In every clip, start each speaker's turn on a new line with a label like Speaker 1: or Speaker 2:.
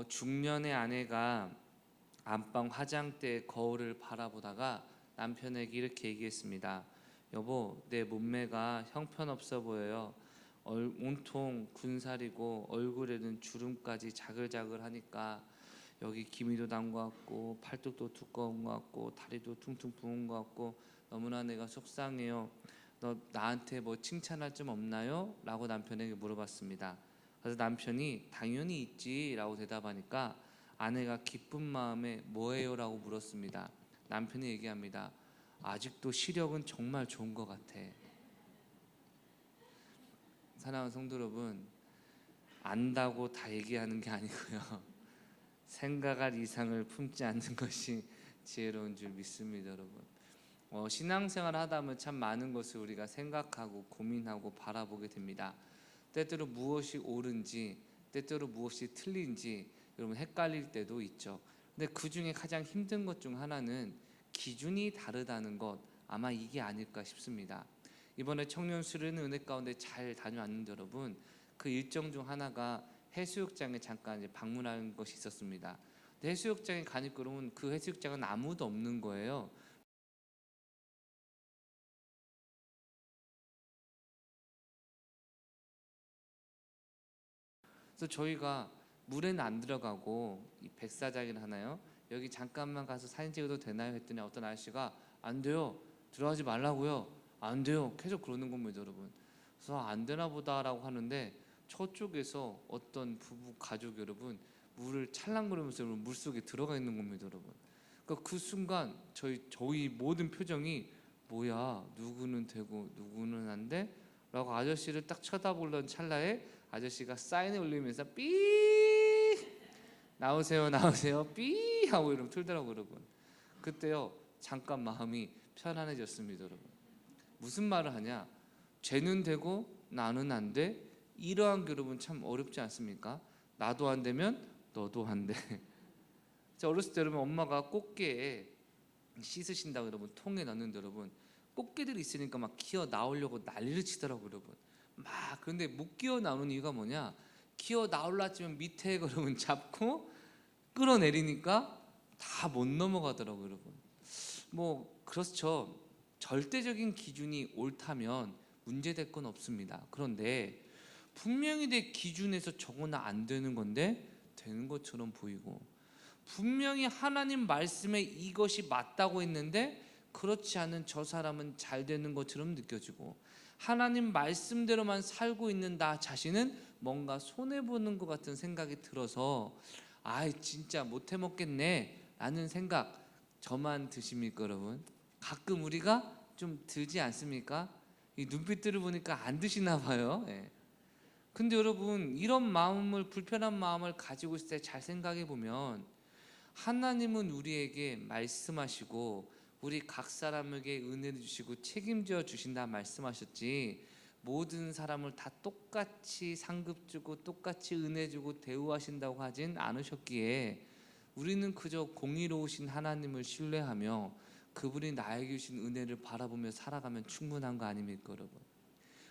Speaker 1: 중년의 아내가 안방 화장대 거울을 바라보다가 남편에게 이렇게 얘기했습니다. 여보, 내 몸매가 형편없어 보여요. 온통 군살이고 얼굴에는 주름까지 자글자글하니까 여기 기미도 난 것 같고 팔뚝도 두꺼운 것 같고 다리도 퉁퉁 부은 것 같고 너무나 내가 속상해요. 너 나한테 뭐 칭찬할 점 없나요? 라고 남편에게 물어봤습니다. 그래서 남편이 당연히 있지 라고 대답하니까 아내가 기쁜 마음에 뭐예요? 라고 물었습니다. 남편이 얘기합니다. 아직도 시력은 정말 좋은 것 같아. 사랑하는 성도 여러분, 안다고 다 얘기하는 게 아니고요. 생각할 이상을 품지 않는 것이 지혜로운 줄 믿습니다, 여러분. 신앙생활 하다 보면 참 많은 것을 우리가 생각하고 고민하고 바라보게 됩니다. 때때로 무엇이 옳은지, 때때로 무엇이 틀린지 여러분 헷갈릴 때도 있죠. 근데 그 중에 가장 힘든 것 중 하나는 기준이 다르다는 것, 아마 이게 아닐까 싶습니다. 이번에 청년 수련회 은혜 가운데 잘 다녀왔는데 여러분, 그 일정 중 하나가 해수욕장에 잠깐 이제 방문한 것이 있었습니다. 근데 해수욕장에 가니까 그러면 그 해수욕장은 아무도 없는 거예요. 그래서 저희가 물에는 안 들어가고 이 백사장이라 하나요? 여기 잠깐만 가서 사진 찍어도 되나요? 했더니 어떤 아저씨가 안 돼요. 들어가지 말라고요. 안 돼요. 계속 그러는 겁니다, 여러분. 그래서 안 되나 보다라고 하는데 저쪽에서 어떤 부부 가족 여러분 물을 찰랑거리면서 물속에 들어가 있는 겁니다, 여러분. 그러니까 그 순간 저희 모든 표정이 뭐야, 누구는 되고 누구는 안 돼? 라고 아저씨를 딱 쳐다보던 찰나에 아저씨가 사인을 올리면서 삐 나오세요 나오세요 삐 하고 이러면 틀더라고요, 여러분. 그때요 잠깐 마음이 편안해졌습니다, 여러분. 무슨 말을 하냐, 쟤는 되고 나는 안 돼. 이러한 게 여러분 참 어렵지 않습니까? 나도 안 되면 너도 안 돼. 자, 어렸을 때 여러분 엄마가 꽃게 씻으신다고 여러분 통에 넣는데 여러분 꽃게들이 있으니까 막 기어 나오려고 난리를 치더라고요, 여러분. 막 그런데 못 기어 나오는 이유가 뭐냐, 기어 나올라지면 밑에 여러분 잡고 끌어내리니까 다 못 넘어가더라고요, 여러분. 뭐 그렇죠. 절대적인 기준이 옳다면 문제될 건 없습니다. 그런데 분명히 내 기준에서 저거는 안 되는 건데 되는 것처럼 보이고, 분명히 하나님 말씀에 이것이 맞다고 했는데 그렇지 않은 저 사람은 잘 되는 것처럼 느껴지고, 하나님 말씀대로만 살고 있는 나 자신은 뭔가 손해보는 것 같은 생각이 들어서 진짜 못해 먹겠네 라는 생각, 저만 드십니까 여러분? 가끔 우리가 좀 들지 않습니까? 이 눈빛들을 보니까 안 드시나 봐요. 예. 근데 여러분 이런 마음을, 불편한 마음을 가지고 있을 때 잘 생각해 보면 하나님은 우리에게 말씀하시고 우리 각 사람에게 은혜를 주시고 책임져 주신다 말씀하셨지, 모든 사람을 다 똑같이 상급 주고 똑같이 은혜 주고 대우하신다고 하진 않으셨기에 우리는 그저 공의로우신 하나님을 신뢰하며 그분이 나에게 주신 은혜를 바라보며 살아가면 충분한 거 아닙니까, 여러분?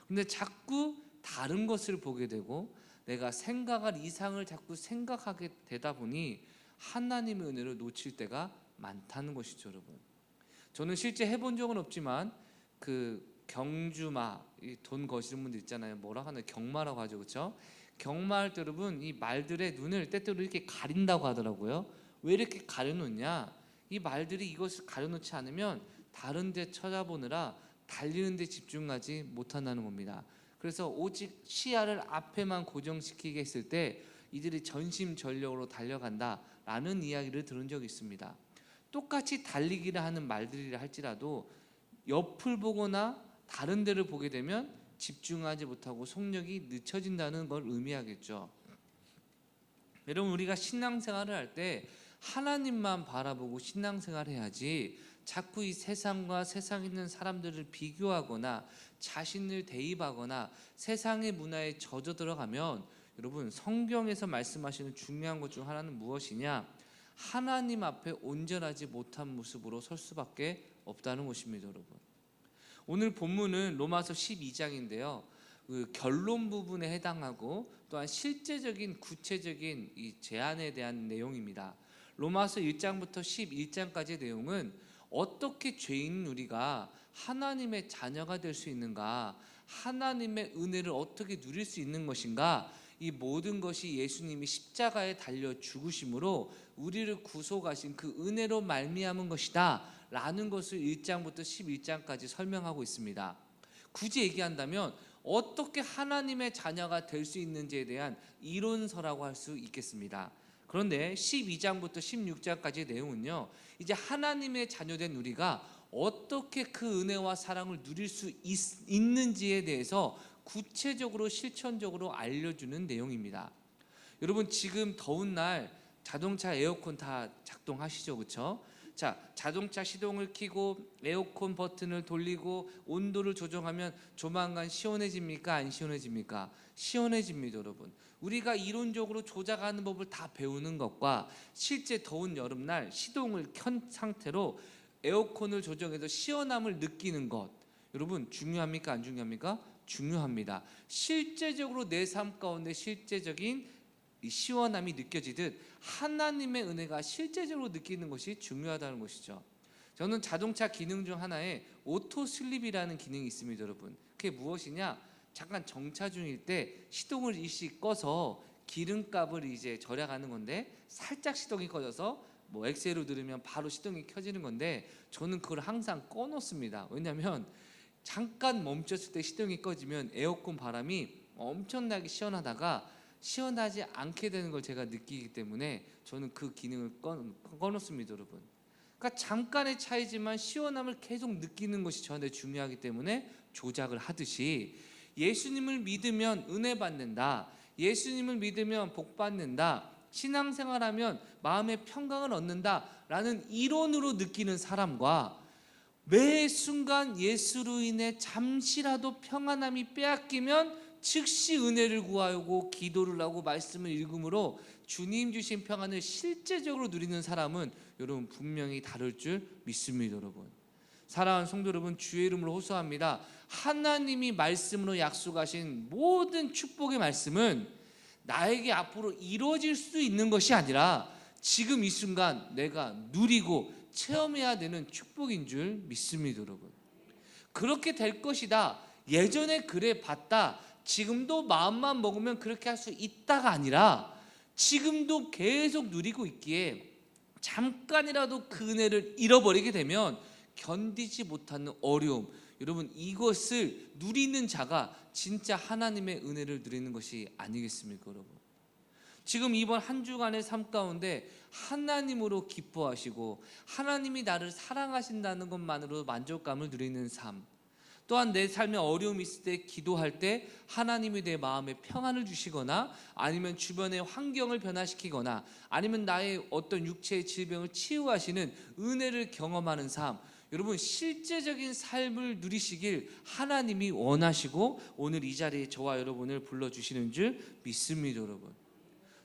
Speaker 1: 근데 자꾸 다른 것을 보게 되고 내가 생각할 이상을 자꾸 생각하게 되다 보니 하나님의 은혜를 놓칠 때가 많다는 것이죠, 여러분. 저는 실제 해본 적은 없지만 그 경주마, 이 돈 거시는 분들 있잖아요. 뭐라 하나, 경마라고 하죠, 그렇죠? 경마할 때 여러분 이 말들의 눈을 때때로 이렇게 가린다고 하더라고요. 왜 이렇게 가려놓냐? 이 말들이 이것을 가려놓지 않으면 다른 데 쳐다보느라 달리는 데 집중하지 못한다는 겁니다. 그래서 오직 시야를 앞에만 고정시키게 했을 때 이들이 전심전력으로 달려간다라는 이야기를 들은 적이 있습니다. 똑같이 달리기를 하는 말들이라 할지라도 옆을 보거나 다른 데를 보게 되면 집중하지 못하고 속력이 늦춰진다는 걸 의미하겠죠. 여러분, 우리가 신앙생활을 할 때 하나님만 바라보고 신앙생활을 해야지 자꾸 이 세상과 세상에 있는 사람들을 비교하거나 자신을 대입하거나 세상의 문화에 젖어 들어가면, 여러분 성경에서 말씀하시는 중요한 것 중 하나는 무엇이냐, 하나님 앞에 온전하지 못한 모습으로 설 수밖에 없다는 것입니다, 여러분. 오늘 본문은 로마서 12장인데요 그 결론 부분에 해당하고 또 또한 실제적인 구체적인 이 제안에 대한 내용입니다. 로마서 1장부터 11장까지의 내용은 어떻게 죄인 우리가 하나님의 자녀가 될 수 있는가, 하나님의 은혜를 어떻게 누릴 수 있는 것인가, 이 모든 것이 예수님이 십자가에 달려 죽으심으로 우리를 구속하신 그 은혜로 말미암은 것이다 라는 것을 1장부터 11장까지 설명하고 있습니다. 굳이 얘기한다면 어떻게 하나님의 자녀가 될 수 있는지에 대한 이론서라고 할 수 있겠습니다. 그런데 12장부터 16장까지의 내용은요, 이제 하나님의 자녀된 우리가 어떻게 그 은혜와 사랑을 누릴 수 있는지에 대해서 구체적으로 실천적으로 알려주는 내용입니다. 여러분, 지금 더운 날 자동차 에어컨 다 작동하시죠, 그렇죠? 자, 자동차 시동을 켜고 에어컨 버튼을 돌리고 온도를 조정하면 조만간 시원해집니까? 안 시원해집니까? 시원해집니다, 여러분. 우리가 이론적으로 조작하는 법을 다 배우는 것과 실제 더운 여름날 시동을 켠 상태로 에어컨을 조정해서 시원함을 느끼는 것, 여러분 중요합니까? 안 중요합니까? 중요합니다. 실제적으로 내 삶 가운데 실제적인 이 시원함이 느껴지듯 하나님의 은혜가 실제적으로 느끼는 것이 중요하다는 것이죠. 저는 자동차 기능 중 하나에 오토 슬립이라는 기능이 있습니다, 여러분. 그게 무엇이냐? 잠깐 정차 중일 때 시동을 일시 꺼서 기름값을 이제 절약하는 건데, 살짝 시동이 꺼져서 뭐 엑셀로 누르면 바로 시동이 켜지는 건데, 저는 그걸 항상 꺼놓습니다. 왜냐하면 잠깐 멈췄을 때 시동이 꺼지면 에어컨 바람이 엄청나게 시원하다가 시원하지 않게 되는 걸 제가 느끼기 때문에 저는 그 기능을 꺼놓습니다, 여러분. 그러니까 잠깐의 차이지만 시원함을 계속 느끼는 것이 저한테 중요하기 때문에 조작을 하듯이, 예수님을 믿으면 은혜 받는다, 예수님을 믿으면 복 받는다, 신앙생활하면 마음의 평강을 얻는다 라는 이론으로 느끼는 사람과 매 순간 예수로 인해 잠시라도 평안함이 빼앗기면 즉시 은혜를 구하고 기도를 하고 말씀을 읽음으로 주님 주신 평안을 실제적으로 누리는 사람은 여러분 분명히 다를 줄 믿습니다. 여러분, 사랑하는 성도 여러분, 주의 이름으로 호소합니다. 하나님이 말씀으로 약속하신 모든 축복의 말씀은 나에게 앞으로 이루어질 수 있는 것이 아니라 지금 이 순간 내가 누리고 체험해야 되는 축복인 줄 믿습니다. 여러분, 그렇게 될 것이다, 예전에 그래 봤다, 지금도 마음만 먹으면 그렇게 할 수 있다가 아니라 지금도 계속 누리고 있기에 잠깐이라도 그 은혜를 잃어버리게 되면 견디지 못하는 어려움, 여러분 이것을 누리는 자가 진짜 하나님의 은혜를 누리는 것이 아니겠습니까? 여러분, 지금 이번 한 주간의 삶 가운데 하나님으로 기뻐하시고 하나님이 나를 사랑하신다는 것만으로 만족감을 누리는 삶, 또한 내 삶에 어려움이 있을 때 기도할 때 하나님이 내 마음에 평안을 주시거나 아니면 주변의 환경을 변화시키거나 아니면 나의 어떤 육체의 질병을 치유하시는 은혜를 경험하는 삶, 여러분 실제적인 삶을 누리시길 하나님이 원하시고 오늘 이 자리에 저와 여러분을 불러주시는 줄 믿습니다. 여러분,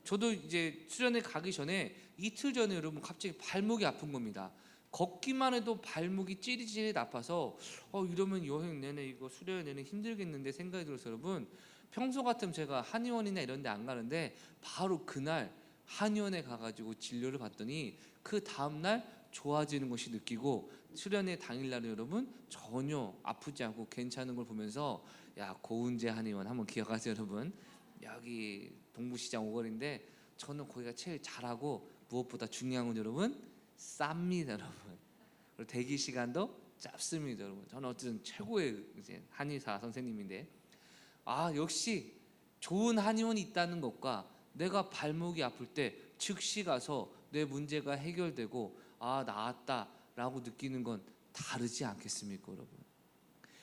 Speaker 1: 저도 이제 수련회 가기 전에 이틀 전에 여러분 갑자기 발목이 아픈 겁니다. 걷기만 해도 발목이 찌릿찌릿 아파서 이러면 여행 내내 이거 수련회 내내 힘들겠는데 생각이 들어서, 여러분 평소 같으면 제가 한의원이나 이런 데 안 가는데 바로 그날 한의원에 가가지고 진료를 받더니 그 다음날 좋아지는 것이 느끼고 수련회 당일날에 여러분 전혀 아프지 않고 괜찮은 걸 보면서, 야, 고은재 한의원 한번 기억하세요. 여러분 여기 동부시장 오거리인데 저는 거기가 제일 잘하고 무엇보다 중요한 건 여러분 쌉니다. 여러분, 그리고 대기 시간도 짧습니다. 여러분, 저는 어쨌든 최고의 이제 한의사 선생님인데, 역시 좋은 한의원이 있다는 것과 내가 발목이 아플 때 즉시 가서 내 문제가 해결되고 나았다라고 느끼는 건 다르지 않겠습니까? 여러분,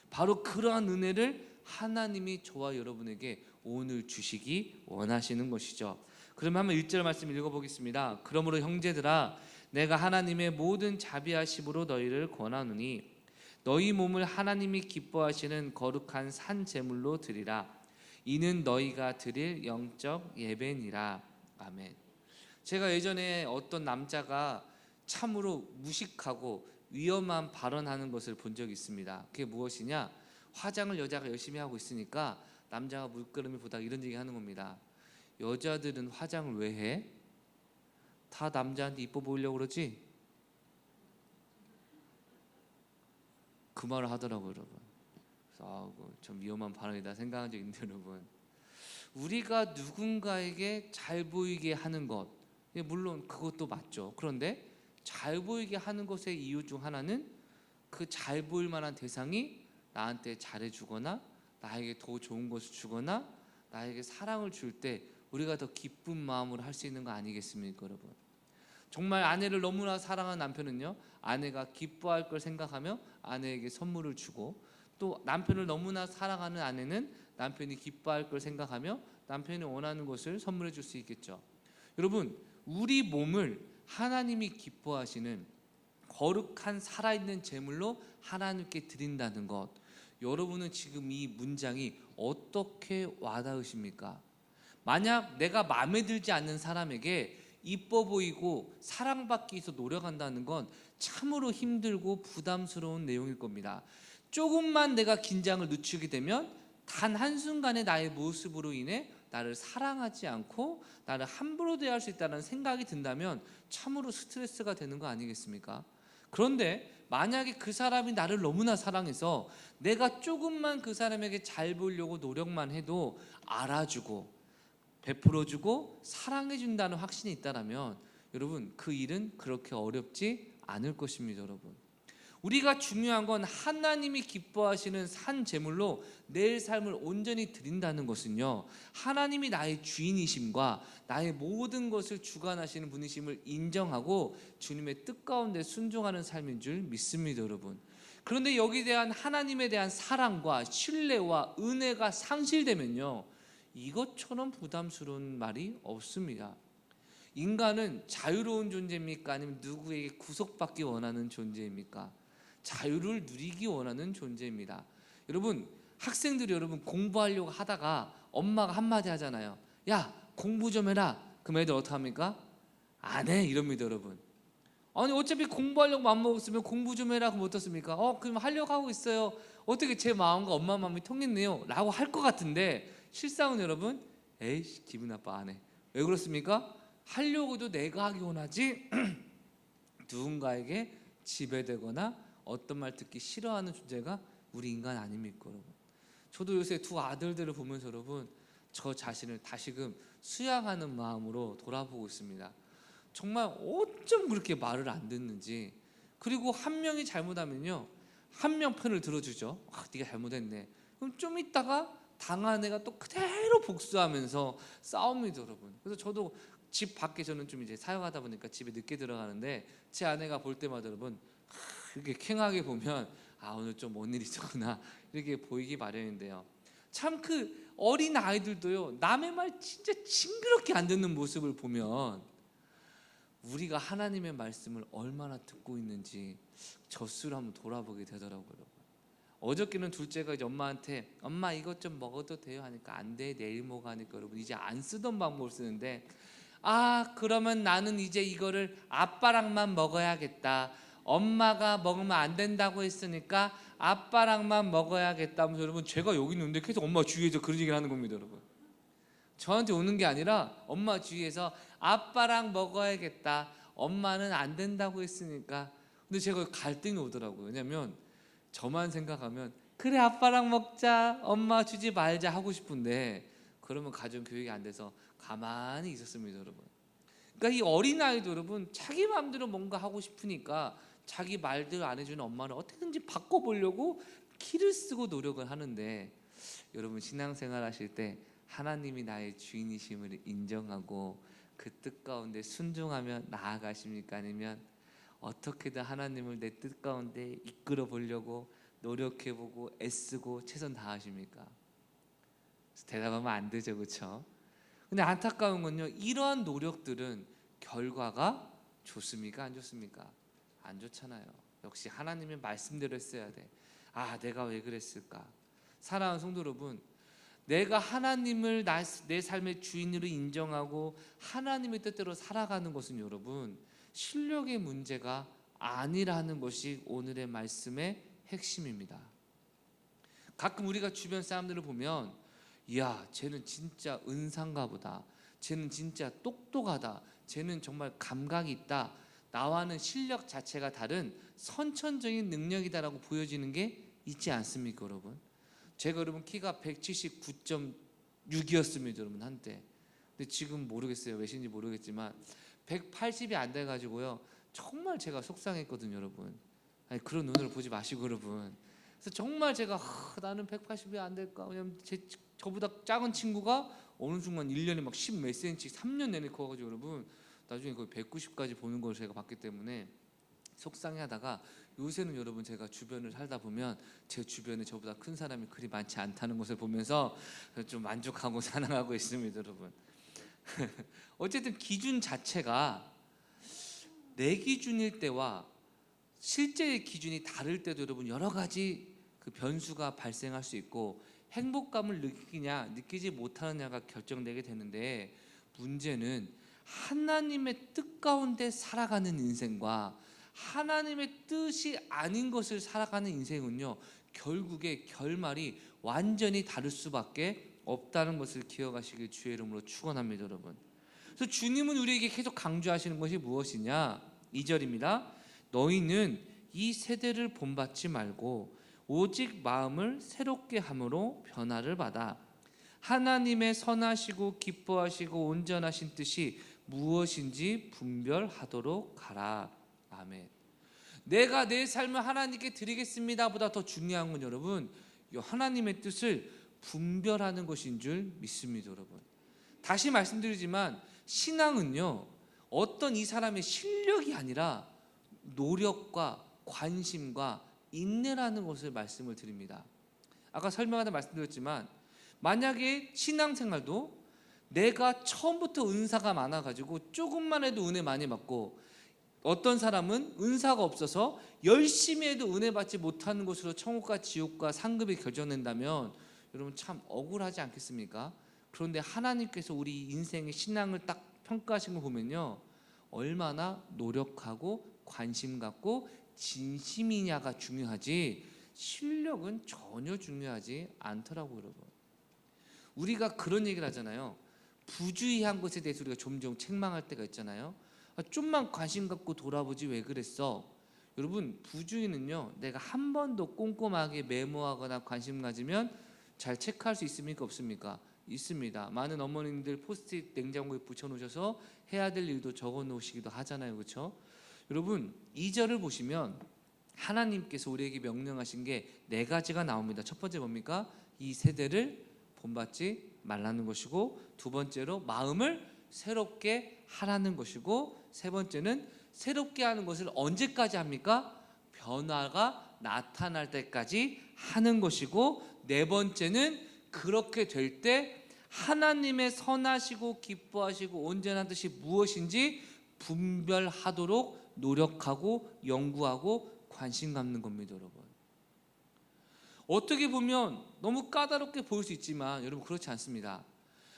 Speaker 1: 바로 그러한 은혜를 하나님이 저와 여러분에게 오늘 주시기 원하시는 것이죠. 그러면 한번 1절 말씀 읽어보겠습니다. 그러므로 형제들아, 내가 하나님의 모든 자비하심으로 너희를 권하노니 너희 몸을 하나님이 기뻐하시는 거룩한 산 제물로 드리라. 이는 너희가 드릴 영적 예배니라. 아멘. 제가 예전에 어떤 남자가 참으로 무식하고 위험한 발언하는 것을 본 적이 있습니다. 그게 무엇이냐? 화장을 여자가 열심히 하고 있으니까 남자가 물끄러미 보다가 이런 얘기 하는 겁니다. 여자들은 화장을 왜 해? 다 남자한테 이뻐 보이려고 그러지? 그 말을 하더라고요, 여러분. 그래서 좀 위험한 발언이다 생각한 적 있는데, 여러분, 우리가 누군가에게 잘 보이게 하는 것, 물론 그것도 맞죠. 그런데 잘 보이게 하는 것의 이유 중 하나는 그 잘 보일 만한 대상이 나한테 잘해주거나 나에게 더 좋은 것을 주거나 나에게 사랑을 줄 때 우리가 더 기쁜 마음으로 할 수 있는 거 아니겠습니까, 여러분? 정말 아내를 너무나 사랑하는 남편은요, 아내가 기뻐할 걸 생각하며 아내에게 선물을 주고, 또 남편을 너무나 사랑하는 아내는 남편이 기뻐할 걸 생각하며 남편이 원하는 것을 선물해 줄 수 있겠죠. 여러분, 우리 몸을 하나님이 기뻐하시는 거룩한 살아있는 제물로 하나님께 드린다는 것, 여러분은 지금 이 문장이 어떻게 와닿으십니까? 만약 내가 마음에 들지 않는 사람에게 이뻐 보이고 사랑받기 위해서 노력한다는 건 참으로 힘들고 부담스러운 내용일 겁니다. 조금만 내가 긴장을 늦추게 되면 단 한순간의 나의 모습으로 인해 나를 사랑하지 않고 나를 함부로 대할 수 있다는 생각이 든다면 참으로 스트레스가 되는 거 아니겠습니까? 그런데 만약에 그 사람이 나를 너무나 사랑해서 내가 조금만 그 사람에게 잘 보이려고 노력만 해도 알아주고 베풀어주고 사랑해준다는 확신이 있다면 여러분, 그 일은 그렇게 어렵지 않을 것입니다. 여러분, 우리가 중요한 건 하나님이 기뻐하시는 산 제물로 내 삶을 온전히 드린다는 것은요, 하나님이 나의 주인이심과 나의 모든 것을 주관하시는 분이심을 인정하고 주님의 뜻 가운데 순종하는 삶인 줄 믿습니다, 여러분. 그런데 여기에 대한 하나님에 대한 사랑과 신뢰와 은혜가 상실되면요, 이것처럼 부담스러운 말이 없습니다. 인간은 자유로운 존재입니까? 아니면 누구에게 구속받기 원하는 존재입니까? 자유를 누리기 원하는 존재입니다. 여러분, 학생들이 여러분 공부하려고 하다가 엄마가 한마디 하잖아요. 야, 공부 좀 해라. 그럼 애들 어떻게 합니까? 안 해, 이럽니다, 여러분. 아니, 어차피 공부하려고 마음먹었으면 공부 좀 해라. 그럼 어떻습니까? 그럼 하려고 하고 있어요. 어떻게 제 마음과 엄마 마음이 통했네요? 라고 할 것 같은데 실상은 여러분, 에이씨, 기분 나빠, 안 해. 왜 그렇습니까? 하려고도 내가 하기 원하지 누군가에게 지배되거나 어떤 말 듣기 싫어하는 존재가 우리 인간 아닙니까, 여러분? 저도 요새 두 아들들을 보면서 여러분, 저 자신을 다시금 수양하는 마음으로 돌아보고 있습니다. 정말 어쩜 그렇게 말을 안 듣는지. 그리고 한 명이 잘못하면요, 한 명 편을 들어주죠. 네가 잘못했네. 그럼 좀 있다가 당한 애가 또 그대로 복수하면서 싸웁니다, 여러분. 그래서 저도 집 밖에, 저는 좀 이제 사역하다 보니까 집에 늦게 들어가는데 제 아내가 볼 때마다 여러분, 이렇게 캥하게 보면 오늘 좀 뭔 일이 있었구나 이렇게 보이기 마련인데요. 참 그 어린 아이들도요, 남의 말 진짜 징그럽게 안 듣는 모습을 보면 우리가 하나님의 말씀을 얼마나 듣고 있는지 젖수를 한번 돌아보게 되더라고요. 어저께는 둘째가 이제 엄마한테 엄마 이것 좀 먹어도 돼요 하니까 안 돼, 내일 먹어 하니까 여러분 이제 안 쓰던 방법을 쓰는데, 그러면 나는 이제 이거를 아빠랑만 먹어야겠다, 엄마가 먹으면 안 된다고 했으니까 아빠랑만 먹어야겠다 하면서 여러분, 제가 여기 있는데 계속 엄마 주위에서 그런 얘기를 하는 겁니다, 여러분. 저한테 오는 게 아니라 엄마 주위에서 아빠랑 먹어야겠다, 엄마는 안 된다고 했으니까. 근데 제가 갈등이 오더라고요. 왜냐면 저만 생각하면 그래 아빠랑 먹자, 엄마 주지 말자 하고 싶은데 그러면 가정 교육이 안 돼서 가만히 있었습니다, 여러분. 그러니까 이 어린아이도 여러분 자기 마음대로 뭔가 하고 싶으니까 자기 말대로 안 해주는 엄마를 어떻게든지 바꿔보려고 키를 쓰고 노력을 하는데, 여러분 신앙생활 하실 때 하나님이 나의 주인이심을 인정하고 그 뜻 가운데 순종하며 나아가십니까? 아니면 어떻게든 하나님을 내 뜻 가운데 이끌어 보려고 노력해보고 애쓰고 최선 다하십니까? 대답하면 안 되죠, 그렇죠? 근데 안타까운 건요, 이러한 노력들은 결과가 좋습니까? 안 좋습니까? 안 좋잖아요. 역시 하나님의 말씀대로 했어야 돼. 내가 왜 그랬을까? 사랑하는 성도 여러분, 내가 하나님을 내 삶의 주인으로 인정하고 하나님의 뜻대로 살아가는 것은 여러분 실력의 문제가 아니라는 것이 오늘의 말씀의 핵심입니다. 가끔 우리가 주변 사람들을 보면, 이야 쟤는 진짜 은사인가 보다, 쟤는 진짜 똑똑하다, 쟤는 정말 감각이 있다, 나와는 실력 자체가 다른 선천적인 능력이다라고 보여지는 게 있지 않습니까 여러분? 제가 여러분 키가 179.6이었습니다 여러분 한때. 근데 지금 모르겠어요, 몇인지 모르겠지만 180이 안 돼가지고요 정말 제가 속상했거든요 여러분. 아니, 그런 눈으로 보지 마시고 여러분. 그래서 정말 제가 나는 180이 안 될까, 왜냐면 저보다 작은 친구가 어느 순간 1년에 막 10 몇 cm 3년 내내 커가지고 여러분 나중에 거의 190까지 보는 걸 제가 봤기 때문에 속상해하다가, 요새는 여러분 제가 주변을 살다 보면 제 주변에 저보다 큰 사람이 그리 많지 않다는 것을 보면서 좀 만족하고 자랑하고 있습니다 여러분. 어쨌든 기준 자체가 내 기준일 때와 실제의 기준이 다를 때도 여러분 여러 가지 그 변수가 발생할 수 있고, 행복감을 느끼냐 느끼지 못하느냐가 결정되게 되는데, 문제는 하나님의 뜻 가운데 살아가는 인생과 하나님의 뜻이 아닌 것을 살아가는 인생은요 결국에 결말이 완전히 다를 수밖에 없다는 것을 기억하시길 주의 이름으로 축원합니다 여러분. 그래서 주님은 우리에게 계속 강조하시는 것이 무엇이냐, 2절입니다. 너희는 이 세대를 본받지 말고 오직 마음을 새롭게 함으로 변화를 받아 하나님의 선하시고 기뻐하시고 온전하신 뜻이 무엇인지 분별하도록 하라. 아멘. 내가 내 삶을 하나님께 드리겠습니다 보다 더 중요한 건 여러분 하나님의 뜻을 분별하는 것인 줄 믿습니다 여러분. 다시 말씀드리지만 신앙은요 어떤 이 사람의 실력이 아니라 노력과 관심과 인내라는 것을 말씀을 드립니다. 아까 설명하다 말씀드렸지만 만약에 신앙생활도 내가 처음부터 은사가 많아가지고 조금만 해도 은혜 많이 받고, 어떤 사람은 은사가 없어서 열심히 해도 은혜 받지 못하는 것으로 천국과 지옥과 상급이 결정된다면 여러분 참 억울하지 않겠습니까? 그런데 하나님께서 우리 인생의 신앙을 딱 평가하신 거 보면요 얼마나 노력하고 관심 갖고 진심이냐가 중요하지 실력은 전혀 중요하지 않더라고요 여러분. 우리가 그런 얘기를 하잖아요. 부주의한 것에 대해서 우리가 종종 책망할 때가 있잖아요. 좀만 관심 갖고 돌아보지 왜 그랬어? 여러분 부주의는요 내가 한 번도 꼼꼼하게 메모하거나 관심 가지면 잘 체크할 수 있습니까 없습니까? 있습니다. 많은 어머님들 포스트잇 냉장고에 붙여놓으셔서 해야 될 일도 적어놓으시기도 하잖아요, 그렇죠? 여러분 2절을 보시면 하나님께서 우리에게 명령하신 게 4가지가 나옵니다. 첫 번째 뭡니까? 이 세대를 본받지 말라는 것이고, 두 번째로 마음을 새롭게 하라는 것이고, 세 번째는 새롭게 하는 것을 언제까지 합니까? 변화가 나타날 때까지 하는 것이고, 네 번째는 그렇게 될 때 하나님의 선하시고 기뻐하시고 온전한 뜻이 무엇인지 분별하도록 노력하고 연구하고 관심 갖는 겁니다 여러분. 어떻게 보면 너무 까다롭게 보일 수 있지만 여러분 그렇지 않습니다.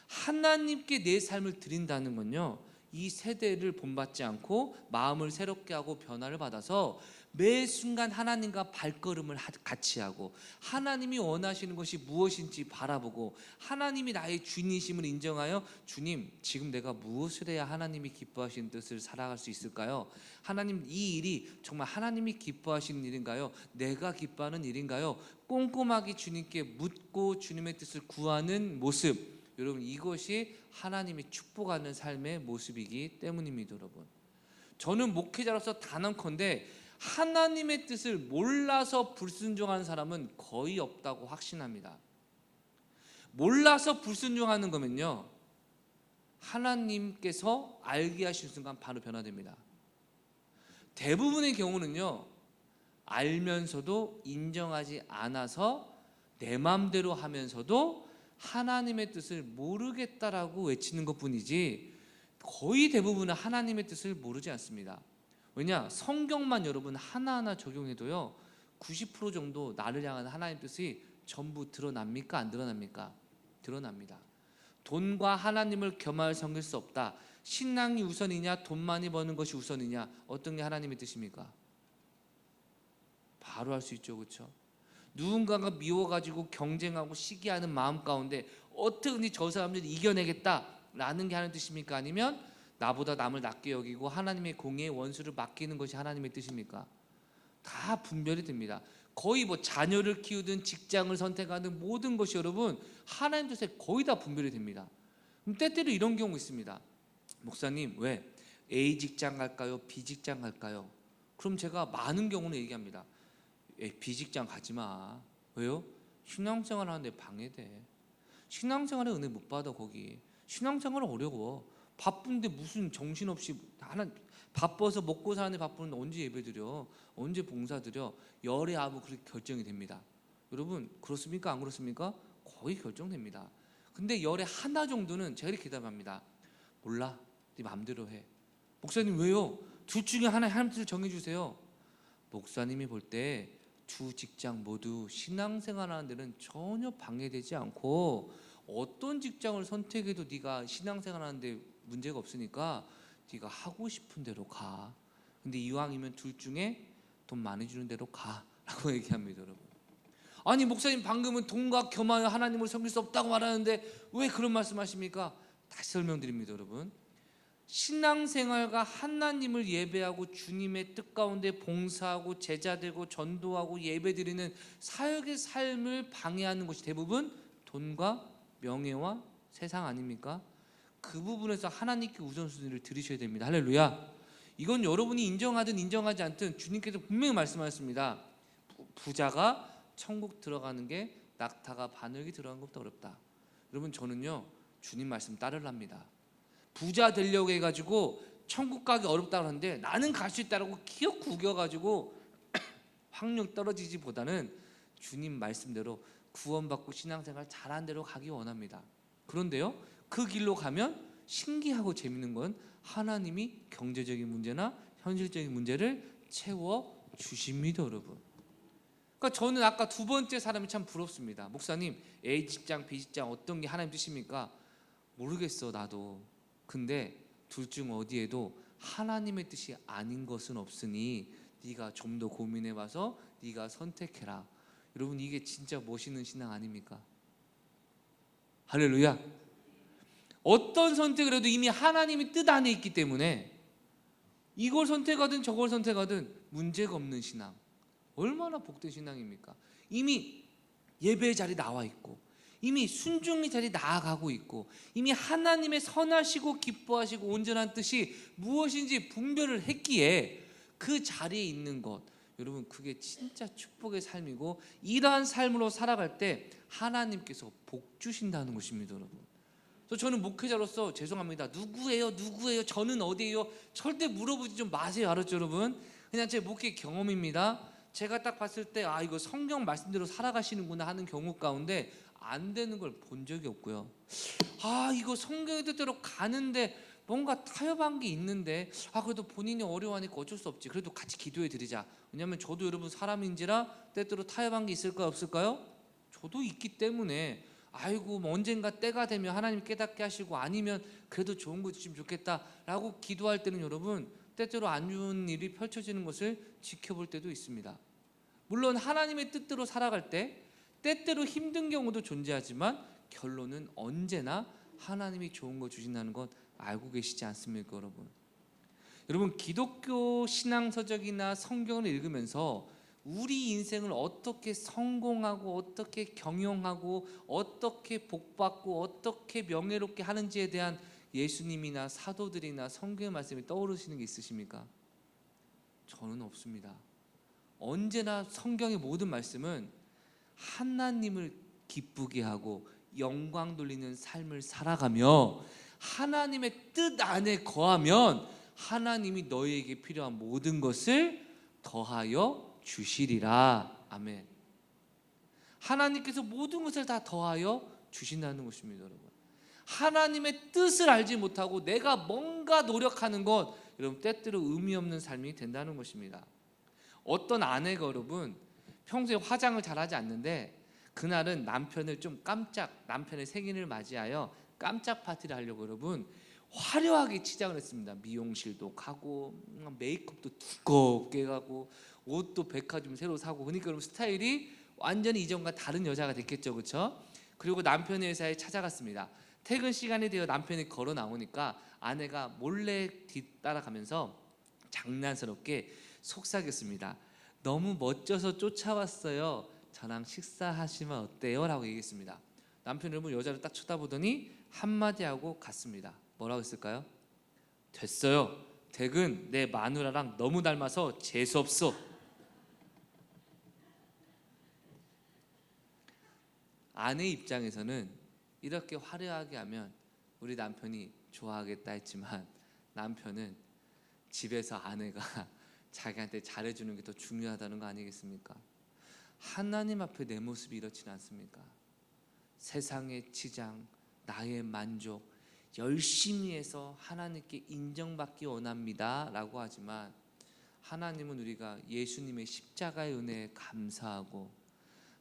Speaker 1: 하나님께 내 삶을 드린다는 건요 이 세대를 본받지 않고 마음을 새롭게 하고 변화를 받아서 매 순간 하나님과 발걸음을 같이 하고, 하나님이 원하시는 것이 무엇인지 바라보고, 하나님이 나의 주인이심을 인정하여 주님 지금 내가 무엇을 해야 하나님이 기뻐하시는 뜻을 살아갈 수 있을까요? 하나님 이 일이 정말 하나님이 기뻐하시는 일인가요? 내가 기뻐하는 일인가요? 꼼꼼하게 주님께 묻고 주님의 뜻을 구하는 모습, 여러분 이것이 하나님이 축복하는 삶의 모습이기 때문입니다 여러분. 저는 목회자로서 단언컨대 하나님의 뜻을 몰라서 불순종하는 사람은 거의 없다고 확신합니다. 몰라서 불순종하는 거면요 하나님께서 알게 하시는 순간 바로 변화됩니다. 대부분의 경우는요 알면서도 인정하지 않아서 내 마음대로 하면서도 하나님의 뜻을 모르겠다라고 외치는 것뿐이지 거의 대부분은 하나님의 뜻을 모르지 않습니다. 왜냐? 성경만 여러분 하나하나 적용해도요 90% 정도 나를 향한 하나님의 뜻이 전부 드러납니까? 안 드러납니까? 드러납니다. 돈과 하나님을 겸하여 섬길 수 없다. 신앙이 우선이냐 돈 많이 버는 것이 우선이냐, 어떤 게 하나님의 뜻입니까? 바로 할 수 있죠, 그렇죠? 누군가가 미워가지고 경쟁하고 시기하는 마음 가운데 어떻게든지 저 사람들이 이겨내겠다, 라는 게 하나님의 뜻입니까? 아니면 나보다 남을 낮게 여기고 하나님의 공의의 원수를 맡기는 것이 하나님의 뜻입니까? 다 분별이 됩니다. 거의 뭐 자녀를 키우든 직장을 선택하든 모든 것이 여러분 하나님 뜻에 거의 다 분별이 됩니다. 그럼 때때로 이런 경우 있습니다. 목사님, 왜 A 직장 갈까요? B 직장 갈까요? 그럼 제가 많은 경우는 얘기합니다. B 직장 가지 마. 왜요? 신앙생활 하는데 방해돼. 신앙생활에 은혜 못 받아. 거기 신앙생활은 어려워. 바쁜데 무슨 정신없이 하나 바빠서 먹고 사는데 바쁘는데 언제 예배드려? 언제 봉사드려? 열의 아부 그렇게 결정이 됩니다. 여러분 그렇습니까? 안 그렇습니까? 거의 결정됩니다. 근데 열의 하나 정도는 제가 이렇게 대답합니다. 몰라, 네 마음대로 해. 목사님 왜요? 둘 중에 하나 하나님 뜻을 정해주세요. 목사님이 볼 때 두 직장 모두 신앙생활하는 데는 전혀 방해되지 않고 어떤 직장을 선택해도 네가 신앙생활하는 데 문제가 없으니까 네가 하고 싶은 대로 가. 근데 이왕이면 둘 중에 돈 많이 주는 대로 가 라고 얘기합니다. 여러분, 아니 목사님 방금은 돈과 겸하여 하나님을 섬길 수 없다고 말하는데 왜 그런 말씀하십니까? 다시 설명드립니다. 여러분, 신앙생활과 하나님을 예배하고 주님의 뜻 가운데 봉사하고 제자되고 전도하고 예배드리는 사역의 삶을 방해하는 것이 대부분 돈과 명예와 세상 아닙니까? 그 부분에서 하나님께 우선순위를 드리셔야 됩니다. 할렐루야. 이건 여러분이 인정하든 인정하지 않든 주님께서 분명히 말씀하셨습니다. 부자가 천국 들어가는 게 낙타가 바늘기 들어가는 것보다 어렵다. 여러분, 저는요 주님 말씀 따르랍니다. 부자 되려고 해가지고 천국 가기 어렵다고 하는데 나는 갈 수 있다라고 기어 구겨가지고 확률 떨어지지보다는 주님 말씀대로 구원받고 신앙생활 잘한 대로 가기 원합니다. 그런데요, 그 길로 가면 신기하고 재밌는 건 하나님이 경제적인 문제나 현실적인 문제를 채워 주십니다. 여러분, 그러니까 저는 아까 두 번째 사람이 참 부럽습니다. 목사님, A 직장 B 직장 어떤 게 하나님 뜻입니까? 모르겠어 나도. 근데 둘 중 어디에도 하나님의 뜻이 아닌 것은 없으니 네가 좀 더 고민해봐서 네가 선택해라. 여러분, 이게 진짜 멋있는 신앙 아닙니까? 할렐루야. 어떤 선택을 해도 이미 하나님의 뜻 안에 있기 때문에 이걸 선택하든 저걸 선택하든 문제가 없는 신앙, 얼마나 복된 신앙입니까? 이미 예배의 자리 나와 있고 이미 순종의 자리 나아가고 있고 이미 하나님의 선하시고 기뻐하시고 온전한 뜻이 무엇인지 분별을 했기에 그 자리에 있는 것, 여러분 그게 진짜 축복의 삶이고 이러한 삶으로 살아갈 때 하나님께서 복 주신다는 것입니다. 여러분, 그래서 저는 목회자로서 죄송합니다. 누구예요? 누구예요? 저는 어디예요? 절대 물어보지 좀 마세요. 알았죠 여러분? 그냥 제 목회 경험입니다. 제가 딱 봤을 때 아, 이거 성경 말씀대로 살아가시는구나 하는 경우 가운데 안 되는 걸 본 적이 없고요. 아, 이거 성경의 뜻대로 가는데 뭔가 타협한 게 있는데 아, 그래도 본인이 어려워하니까 어쩔 수 없지. 그래도 같이 기도해 드리자. 왜냐하면 저도 여러분 사람인지라 때때로 타협한 게 있을까요? 없을까요? 저도 있기 때문에 아이고 뭐 언젠가 때가 되면 하나님 깨닫게 하시고 아니면 그래도 좋은 거 주시면 좋겠다라고 기도할 때는 여러분 때때로 안 좋은 일이 펼쳐지는 것을 지켜볼 때도 있습니다. 물론 하나님의 뜻대로 살아갈 때 때때로 힘든 경우도 존재하지만 결론은 언제나 하나님이 좋은 거 주신다는 것 알고 계시지 않습니까? 여러분, 여러분 기독교 신앙서적이나 성경을 읽으면서 우리 인생을 어떻게 성공하고 어떻게 경영하고 어떻게 복받고 어떻게 명예롭게 하는지에 대한 예수님이나 사도들이나 성경의 말씀이 떠오르시는 게 있으십니까? 저는 없습니다. 언제나 성경의 모든 말씀은 하나님을 기쁘게 하고 영광 돌리는 삶을 살아가며 하나님의 뜻 안에 거하면 하나님이 너희에게 필요한 모든 것을 더하여 주시리라. 아멘. 하나님께서 모든 것을 다 더하여 주신다는 것입니다. 여러분, 하나님의 뜻을 알지 못하고 내가 뭔가 노력하는 것, 여러분 때때로 의미 없는 삶이 된다는 것입니다. 어떤 아내가 여러분 평소에 화장을 잘하지 않는데 그날은 남편을 좀 남편의 생일을 맞이하여 깜짝 파티를 하려고 여러분 화려하게 치장을 했습니다. 미용실도 가고 메이크업도 두껍게 가고 옷도 백화점 새로 사고, 그러니까 여러분 스타일이 완전히 이전과 다른 여자가 됐겠죠, 그렇죠? 그리고 남편의 회사에 찾아갔습니다. 퇴근 시간이 되어 남편이 걸어 나오니까 아내가 몰래 뒤따라가면서 장난스럽게 속삭였습니다. 너무 멋져서 쫓아왔어요. 저랑 식사하시면 어때요? 라고 얘기했습니다. 남편 여러분 여자를 딱 쳐다보더니 한마디 하고 갔습니다. 뭐라고 했을까요? 됐어요. 댁은 내 마누라랑 너무 닮아서 재수없어. 아내 입장에서는 이렇게 화려하게 하면 우리 남편이 좋아하겠다 했지만, 남편은 집에서 아내가 자기한테 잘해주는 게 더 중요하다는 거 아니겠습니까? 하나님 앞에 내 모습이 이렇지는 않습니까? 세상의 치장, 나의 만족, 열심히 해서 하나님께 인정받기 원합니다 라고 하지만, 하나님은 우리가 예수님의 십자가의 은혜에 감사하고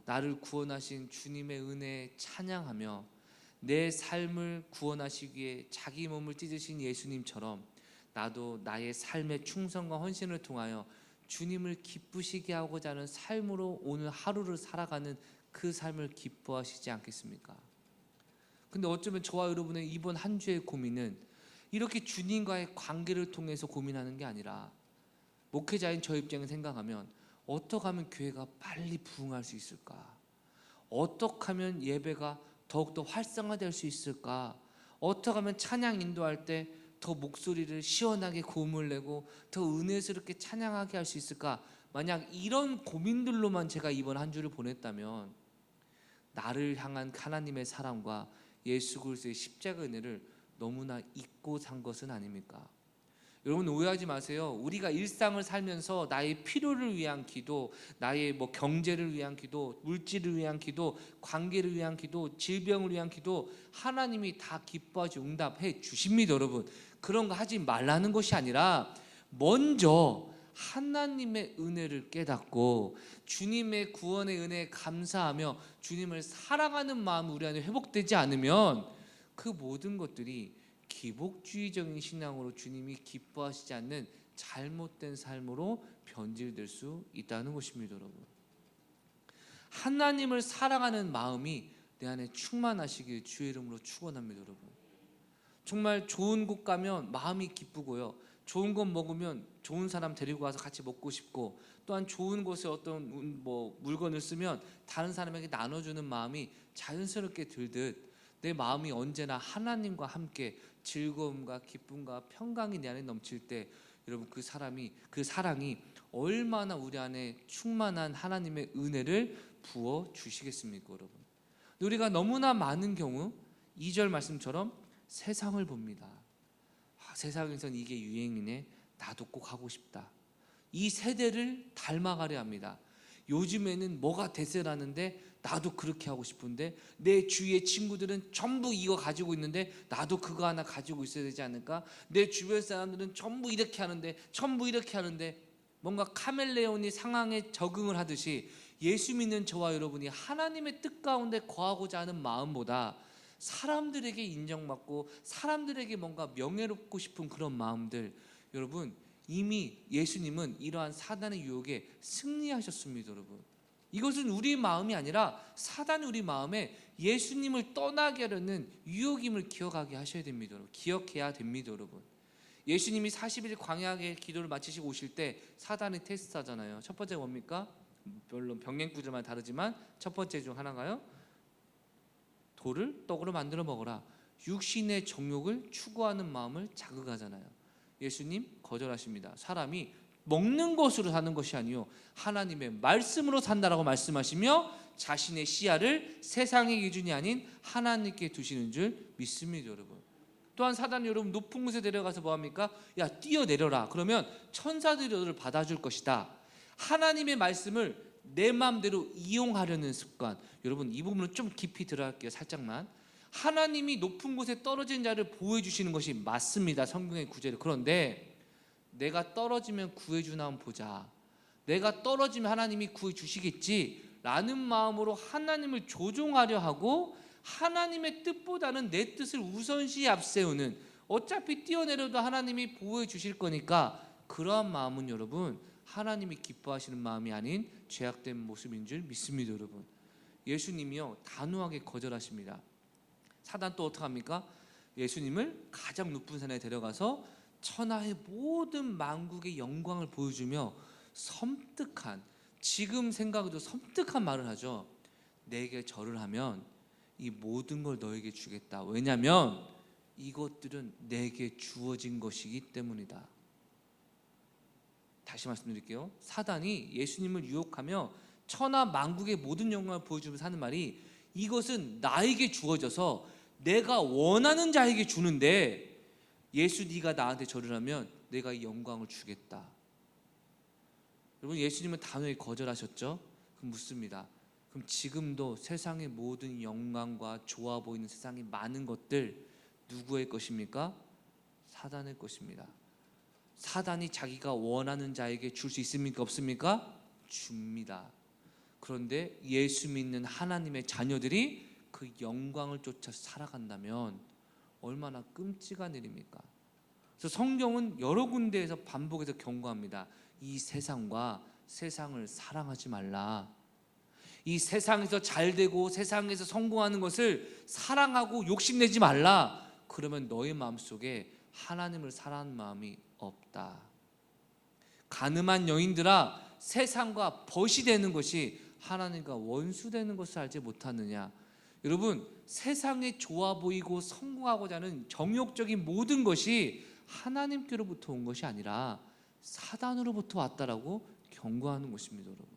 Speaker 1: 나를 구원하신 주님의 은혜에 찬양하며 내 삶을 구원하시기 위해 자기 몸을 찢으신 예수님처럼 나도 나의 삶의 충성과 헌신을 통하여 주님을 기쁘시게 하고자 하는 삶으로 오늘 하루를 살아가는 그 삶을 기뻐하시지 않겠습니까? 근데 어쩌면 저와 여러분의 이번 한 주의 고민은 이렇게 주님과의 관계를 통해서 고민하는 게 아니라, 목회자인 저 입장에 생각하면 어떻게 하면 교회가 빨리 부흥할 수 있을까? 어떻게 하면 예배가 더욱더 활성화될 수 있을까? 어떻게 하면 찬양 인도할 때 더 목소리를 시원하게 고음을 내고 더 은혜스럽게 찬양하게 할 수 있을까? 만약 이런 고민들로만 제가 이번 한 주를 보냈다면 나를 향한 하나님의 사랑과 예수 그리스도의 십자가 은혜를 너무나 잊고 산 것은 아닙니까? 여러분 오해하지 마세요. 우리가 일상을 살면서 나의 필요를 위한 기도, 나의 경제를 위한 기도, 물질을 위한 기도, 관계를 위한 기도, 질병을 위한 기도, 하나님이 다 기뻐하시 응답해 주십니다. 여러분 그런 거 하지 말라는 것이 아니라, 먼저 하나님의 은혜를 깨닫고 주님의 구원의 은혜에 감사하며 주님을 사랑하는 마음이 우리 안에 회복되지 않으면 그 모든 것들이 기복주의적인 신앙으로 주님이 기뻐하시지 않는 잘못된 삶으로 변질될 수 있다는 것입니다. 여러분, 하나님을 사랑하는 마음이 내 안에 충만하시길 주의 이름으로 축원합니다. 여러분, 정말 좋은 곳 가면 마음이 기쁘고요, 좋은 것 먹으면 좋은 사람 데리고 와서 같이 먹고 싶고, 또한 좋은 곳에 어떤 물건을 쓰면 다른 사람에게 나눠주는 마음이 자연스럽게 들듯 내 마음이 언제나 하나님과 함께 즐거움과 기쁨과 평강이 내 안에 넘칠 때, 여러분 그 사랑이 얼마나 우리 안에 충만한 하나님의 은혜를 부어 주시겠습니까? 여러분, 우리가 너무나 많은 경우 2절 말씀처럼 세상을 봅니다. 세상에선 이게 유행이네, 나도 꼭 하고 싶다. 이 세대를 닮아가려 합니다. 요즘에는 뭐가 대세라는데 나도 그렇게 하고 싶은데, 내 주위의 친구들은 전부 이거 가지고 있는데 나도 그거 하나 가지고 있어야 되지 않을까? 내 주변 사람들은 전부 이렇게 하는데 뭔가 카멜레온이 상황에 적응을 하듯이 예수 믿는 저와 여러분이 하나님의 뜻 가운데 거하고자 하는 마음보다 사람들에게 인정받고 사람들에게 뭔가 명예롭고 싶은 그런 마음들, 여러분 이미 예수님은 이러한 사단의 유혹에 승리하셨습니다. 여러분, 이것은 우리 마음이 아니라 사단이 우리 마음에 예수님을 떠나게 하려는 유혹임을 기억하게 하셔야 됩니다. 여러분, 기억해야 됩니다. 여러분, 예수님이 40일 광야의 기도를 마치시고 오실 때 사단이 테스트하잖아요. 첫 번째 뭡니까? 물론 병행 구절만 다르지만 첫 번째 중 하나가요, 돌을 떡으로 만들어 먹어라. 육신의 정욕을 추구하는 마음을 자극하잖아요. 예수님 거절하십니다. 사람이 먹는 것으로 사는 것이 아니요 하나님의 말씀으로 산다라고 말씀하시며 자신의 시야를 세상의 기준이 아닌 하나님께 두시는 줄 믿습니다. 여러분, 또한 사단이 여러분 높은 곳에 데려가서 뭐합니까? 야 뛰어내려라. 그러면 천사들이 너를 받아줄 것이다. 하나님의 말씀을 내 마음대로 이용하려는 습관, 여러분 이 부분은 좀 깊이 들어갈게요. 살짝만. 하나님이 높은 곳에 떨어진 자를 보호해 주시는 것이 맞습니다. 성경의 구절이. 그런데 내가 떨어지면 구해주나 한번 보자, 내가 떨어지면 하나님이 구해 주시겠지 라는 마음으로 하나님을 조종하려 하고 하나님의 뜻보다는 내 뜻을 우선시 앞세우는, 어차피 뛰어내려도 하나님이 보호해 주실 거니까, 그러한 마음은 여러분 하나님이 기뻐하시는 마음이 아닌 죄악된 모습인 줄 믿습니다. 여러분, 예수님이요 단호하게 거절하십니다. 사단 또 어떻게 합니까? 예수님을 가장 높은 산에 데려가서 천하의 모든 만국의 영광을 보여주며 섬뜩한, 지금 생각해도 섬뜩한 말을 하죠. 내게 절을 하면 이 모든 걸 너에게 주겠다. 왜냐하면 이것들은 내게 주어진 것이기 때문이다. 다시 말씀드릴게요. 사단이 예수님을 유혹하며 천하 만국의 모든 영광을 보여주면서 하는 말이, 이것은 나에게 주어져서 내가 원하는 자에게 주는데, 예수 네가 나한테 절을 하면 내가 이 영광을 주겠다. 여러분, 예수님은 단호히 거절하셨죠? 그럼 묻습니다. 그럼 지금도 세상의 모든 영광과 좋아 보이는 세상의 많은 것들 누구의 것입니까? 사단의 것입니다. 사단이 자기가 원하는 자에게 줄 수 있습니까? 없습니까? 줍니다. 그런데 예수 믿는 하나님의 자녀들이 그 영광을 쫓아 살아간다면 얼마나 끔찍한 일입니까? 그래서 성경은 여러 군데에서 반복해서 경고합니다. 이 세상과 세상을 사랑하지 말라. 이 세상에서 잘되고 세상에서 성공하는 것을 사랑하고 욕심내지 말라. 그러면 너의 마음속에 하나님을 사랑하는 마음이 없다. 가늠한 여인들아, 세상과 벗이 되는 것이 하나님과 원수되는 것을 알지 못하느냐. 여러분, 세상에 좋아 보이고 성공하고자 하는 정욕적인 모든 것이 하나님께로부터 온 것이 아니라 사단으로부터 왔다라고 경고하는 것입니다. 여러분,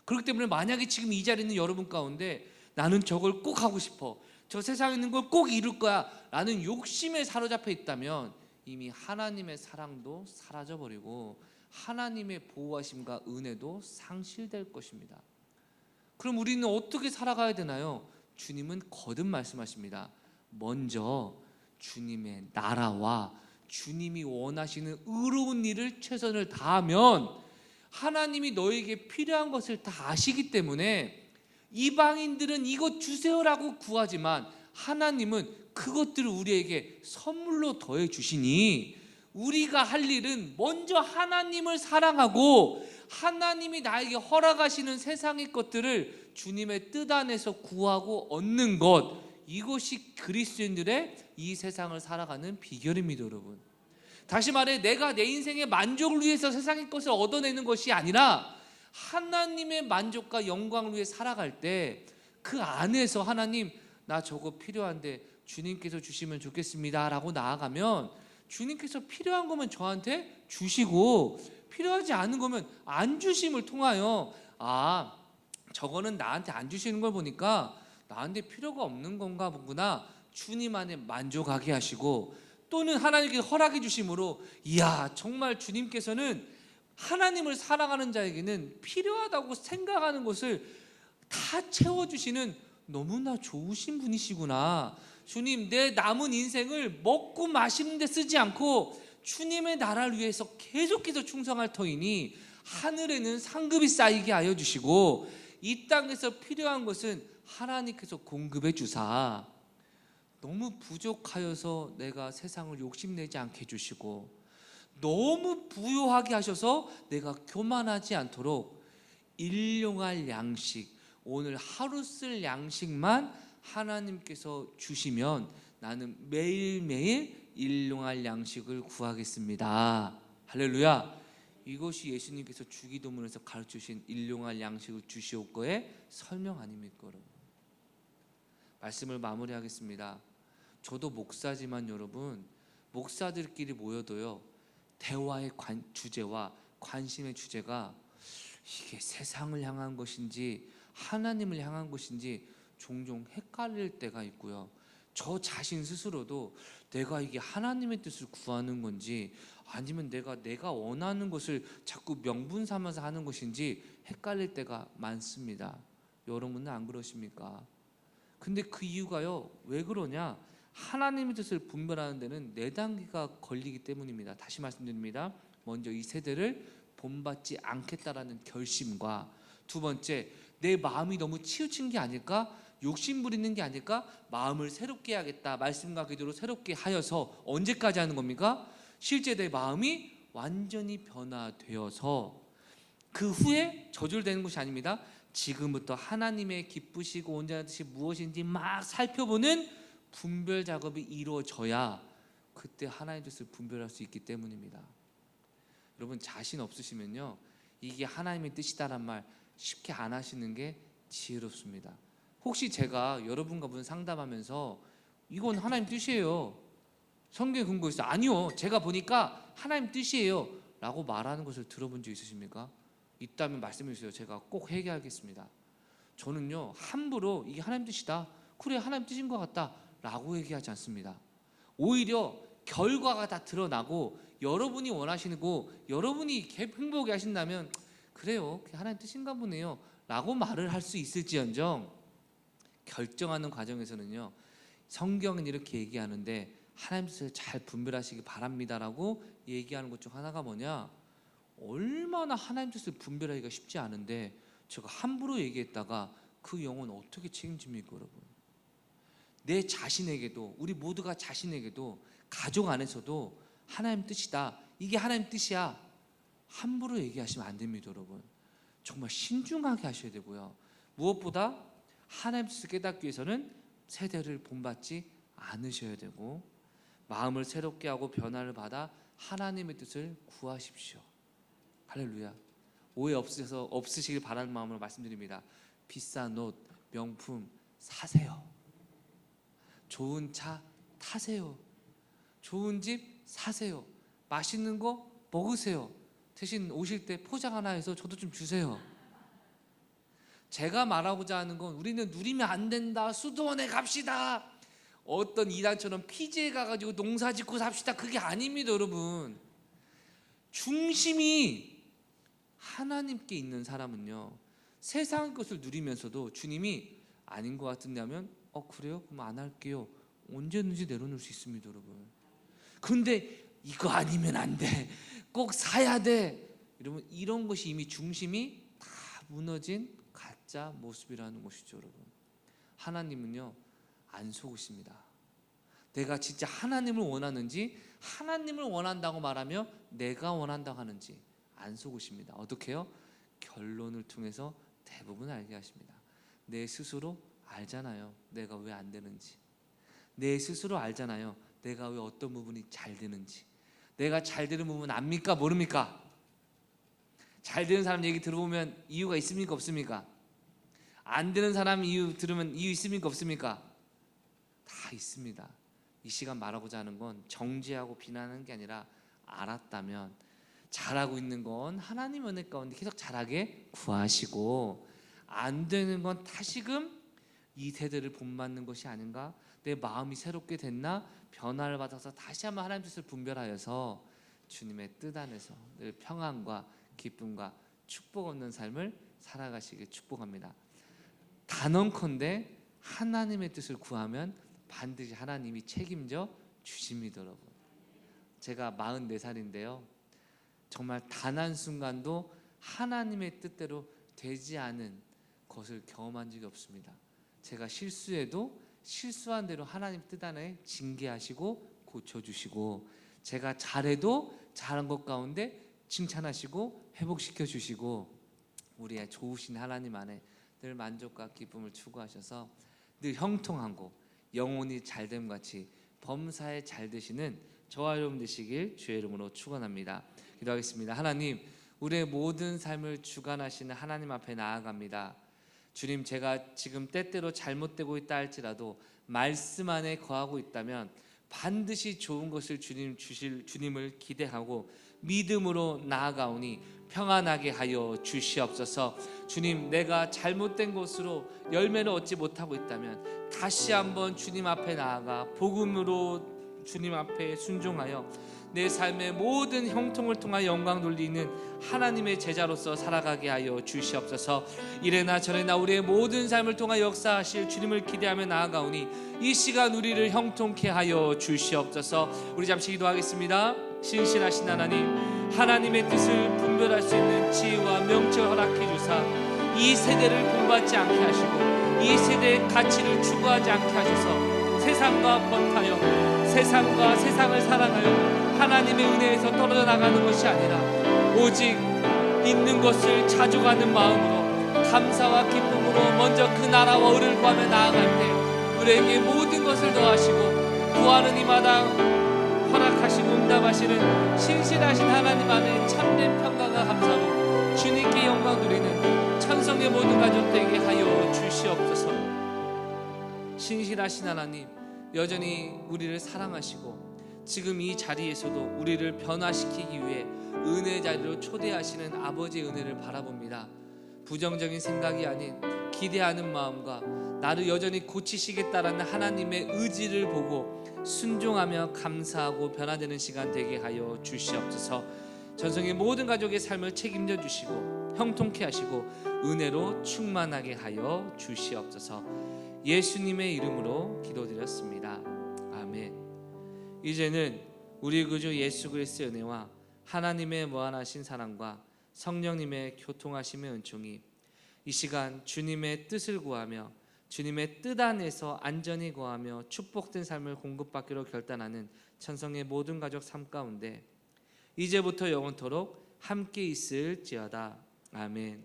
Speaker 1: 그렇기 때문에 만약에 지금 이 자리에 있는 여러분 가운데 나는 저걸 꼭 하고 싶어, 저 세상에 있는 걸 꼭 이룰 거야 라는 욕심에 사로잡혀 있다면 이미 하나님의 사랑도 사라져버리고 하나님의 보호하심과 은혜도 상실될 것입니다. 그럼 우리는 어떻게 살아가야 되나요? 주님은 거듭 말씀하십니다. 먼저 주님의 나라와 주님이 원하시는 의로운 일을 최선을 다하면 하나님이 너에게 필요한 것을 다 아시기 때문에, 이방인들은 이것 주세요라고 구하지만 하나님은 그것들을 우리에게 선물로 더해 주시니, 우리가 할 일은 먼저 하나님을 사랑하고 하나님이 나에게 허락하시는 세상의 것들을 주님의 뜻 안에서 구하고 얻는 것, 이것이 그리스도인들의 이 세상을 살아가는 비결입니다. 여러분, 다시 말해, 내가 내 인생의 만족을 위해서 세상의 것을 얻어내는 것이 아니라 하나님의 만족과 영광을 위해 살아갈 때 그 안에서 하나님, 나 저거 필요한데 주님께서 주시면 좋겠습니다 라고 나아가면 주님께서 필요한 거면 저한테 주시고 필요하지 않은 거면 안 주심을 통하여, 아, 저거는 나한테 안 주시는 걸 보니까 나한테 필요가 없는 건가 보구나, 주님 안에 만족하게 하시고, 또는 하나님께 허락해 주심으로, 이야, 정말 주님께서는 하나님을 사랑하는 자에게는 필요하다고 생각하는 것을 다 채워주시는 너무나 좋으신 분이시구나. 주님, 내 남은 인생을 먹고 마시는 데 쓰지 않고 주님의 나라를 위해서 계속해서 충성할 터이니 하늘에는 상급이 쌓이게 하여 주시고 이 땅에서 필요한 것은 하나님께서 공급해 주사, 너무 부족하여서 내가 세상을 욕심내지 않게 해주시고 너무 부요하게 하셔서 내가 교만하지 않도록 일용할 양식, 오늘 하루 쓸 양식만 하나님께서 주시면 나는 매일매일 일용할 양식을 구하겠습니다. 할렐루야. 이것이 예수님께서 주기도문에서 가르치신 일용할 양식을 주시옵고의 설명 아닙니까? 여러분, 말씀을 마무리하겠습니다. 저도 목사지만 여러분, 목사들끼리 모여도요, 대화의 주제와 관심의 주제가 이게 세상을 향한 것인지 하나님을 향한 것인지 종종 헷갈릴 때가 있고요, 저 자신 스스로도 내가 이게 하나님의 뜻을 구하는 건지 아니면 내가 원하는 것을 자꾸 명분 삼아서 하는 것인지 헷갈릴 때가 많습니다. 여러분은 안 그러십니까? 근데 그 이유가요, 왜 그러냐? 하나님의 뜻을 분별하는 데는 4단계가 걸리기 때문입니다. 다시 말씀드립니다. 먼저 이 세대를 본받지 않겠다라는 결심과, 두 번째, 내 마음이 너무 치우친 게 아닐까? 욕심 부리는 게 아닐까? 마음을 새롭게 해야겠다. 말씀과 기도로 새롭게 하여서 언제까지 하는 겁니까? 실제 내 마음이 완전히 변화되어서 그 후에 저절되는 것이 아닙니다. 지금부터 하나님의 기쁘시고 온전한 뜻이 무엇인지 막 살펴보는 분별 작업이 이루어져야 그때 하나님의 뜻을 분별할 수 있기 때문입니다. 여러분 자신 없으시면요, 이게 하나님의 뜻이다란 말 쉽게 안 하시는 게 지혜롭습니다. 혹시 제가 여러분과 무슨 상담하면서 이건 하나님 뜻이에요, 성경에 근거 있어요, 아니요 제가 보니까 하나님 뜻이에요 라고 말하는 것을 들어본 적 있으십니까? 있다면 말씀해 주세요. 제가 꼭 회개하겠습니다. 저는요 함부로 이게 하나님 뜻이다, 그래 하나님 뜻인 것 같다 라고 얘기하지 않습니다. 오히려 결과가 다 드러나고 여러분이 원하시고 여러분이 행복해 하신다면 그래요, 그게 하나님 뜻인가 보네요 라고 말을 할 수 있을지언정, 결정하는 과정에서는요 성경은 이렇게 얘기하는데 하나님 뜻을 잘 분별하시기 바랍니다 라고 얘기하는 것 중 하나가 뭐냐, 얼마나 하나님 뜻을 분별하기가 쉽지 않은데 제가 함부로 얘기했다가 그 영혼 어떻게 책임집니까 여러분? 내 자신에게도, 우리 모두가 자신에게도, 가족 안에서도 하나님 뜻이다, 이게 하나님 뜻이야 함부로 얘기하시면 안 됩니다 여러분. 정말 신중하게 하셔야 되고요, 무엇보다 하나님 뜻을 깨닫기 위해서는 세대를 본받지 않으셔야 되고 마음을 새롭게 하고 변화를 받아 하나님의 뜻을 구하십시오. 할렐루야. 오해 없으시길 바라는 마음으로 말씀드립니다. 비싼 옷, 명품 사세요. 좋은 차 타세요. 좋은 집 사세요. 맛있는 거 먹으세요. 대신 오실 때 포장 하나 해서 저도 좀 주세요. 제가 말하고자 하는 건 우리는 누리면 안 된다, 수도원에 갑시다, 어떤 이단처럼 피지에 가가지고 농사 짓고 삽시다, 그게 아닙니다 여러분. 중심이 하나님께 있는 사람은요 세상의 것을 누리면서도 주님이 아닌 것 같은데 하면 그래요? 그럼 안 할게요, 언제든지 내려놓을 수 있습니다 여러분. 근데 이거 아니면 안 돼, 꼭 사야 돼, 이러면 이런 것이 이미 중심이 다 무너진 가짜 모습이라는 것이죠 여러분. 하나님은요 안 속으십니다. 내가 진짜 하나님을 원하는지, 하나님을 원한다고 말하며 내가 원한다고 하는지 안 속으십니다. 어떻게 해요? 결론을 통해서 대부분 알게 하십니다. 내 스스로 알잖아요 내가 왜 안 되는지. 내 스스로 알잖아요 내가 왜 어떤 부분이 잘 되는지. 내가 잘 되는 부분 압니까 모릅니까? 잘 되는 사람 얘기 들어보면 이유가 있습니까 없습니까? 안 되는 사람 이유 들으면 이유 있습니까 없습니까? 다 있습니다. 이 시간 말하고자 하는 건 정죄하고 비난하는 게 아니라 알았다면 잘하고 있는 건 하나님 은혜 가운데 계속 잘하게 구하시고, 안 되는 건 다시금 이 세대를 본받는 것이 아닌가, 내 마음이 새롭게 됐나, 변화를 받아서 다시 한번 하나님 뜻을 분별하여서 주님의 뜻 안에서 늘 평안과 기쁨과 축복 얻는 삶을 살아가시길 축복합니다. 단언컨대 하나님의 뜻을 구하면 반드시 하나님이 책임져 주십니다 여러분. 제가 44살인데요 정말 단 한순간도 하나님의 뜻대로 되지 않은 것을 경험한 적이 없습니다. 제가 실수해도 실수한 대로 하나님 뜻 안에 징계하시고 고쳐주시고, 제가 잘해도 잘한 것 가운데 칭찬하시고 회복시켜 주시고, 우리의 좋으신 하나님 안에 늘 만족과 기쁨을 추구하셔서 늘 형통하고 영혼이 잘됨 같이 범사에 잘 되시는 저와 여러분 되시길 주의 이름으로 축원합니다. 기도하겠습니다. 하나님, 우리의 모든 삶을 주관하시는 하나님 앞에 나아갑니다. 주님, 제가 지금 때때로 잘못되고 있다 할지라도 말씀 안에 거하고 있다면 반드시 좋은 것을 주님 주실 주님을 기대하고 믿음으로 나아가오니 평안하게 하여 주시옵소서. 주님, 내가 잘못된 것으로 열매를 얻지 못하고 있다면 다시 한번 주님 앞에 나아가 복음으로 주님 앞에 순종하여 내 삶의 모든 형통을 통하여 영광 돌리는 하나님의 제자로서 살아가게 하여 주시옵소서. 이래나 저래나 우리의 모든 삶을 통하여 역사하실 주님을 기대하며 나아가오니 이 시간 우리를 형통케 하여 주시옵소서. 우리 잠시 기도하겠습니다. 신실하신 하나님, 하나님의 뜻을 분별할 수 있는 지혜와 명철 허락해 주사 이 세대를 본받지 않게 하시고 이 세대의 가치를 추구하지 않게 하셔서 세상과 번타여 세상과 세상을 사랑하여 하나님의 은혜에서 떨어져 나가는 것이 아니라 오직 있는 것을 자족하는 마음으로 감사와 기쁨으로 먼저 그 나라와 의를 구하며 나아갈 때 우리에게 모든 것을 더하시고 구하는 이마다 허락하시고 응답하시는 신실하신 하나님 안에 참된 평강과 감사로 주님께 영광 누리는 천성의 모든 가족 되게 하여 주시옵소서. 신실하신 하나님, 여전히 우리를 사랑하시고 지금 이 자리에서도 우리를 변화시키기 위해 은혜의 자리로 초대하시는 아버지의 은혜를 바라봅니다. 부정적인 생각이 아닌 기대하는 마음과 나를 여전히 고치시겠다라는 하나님의 의지를 보고 순종하며 감사하고 변화되는 시간 되게 하여 주시옵소서. 전성의 모든 가족의 삶을 책임져 주시고 형통케 하시고 은혜로 충만하게 하여 주시옵소서. 예수님의 이름으로 기도드렸습니다. 아멘. 이제는 우리 구주 예수 그리스도의 은혜와 하나님의 무한하신 사랑과 성령님의 교통하심의 은총이 이 시간 주님의 뜻을 구하며 주님의 뜻 안에서 안전히 거하며 축복된 삶을 공급받기로 결단하는 천성의 모든 가족 삶 가운데 이제부터 영원토록 함께 있을지어다. 아멘.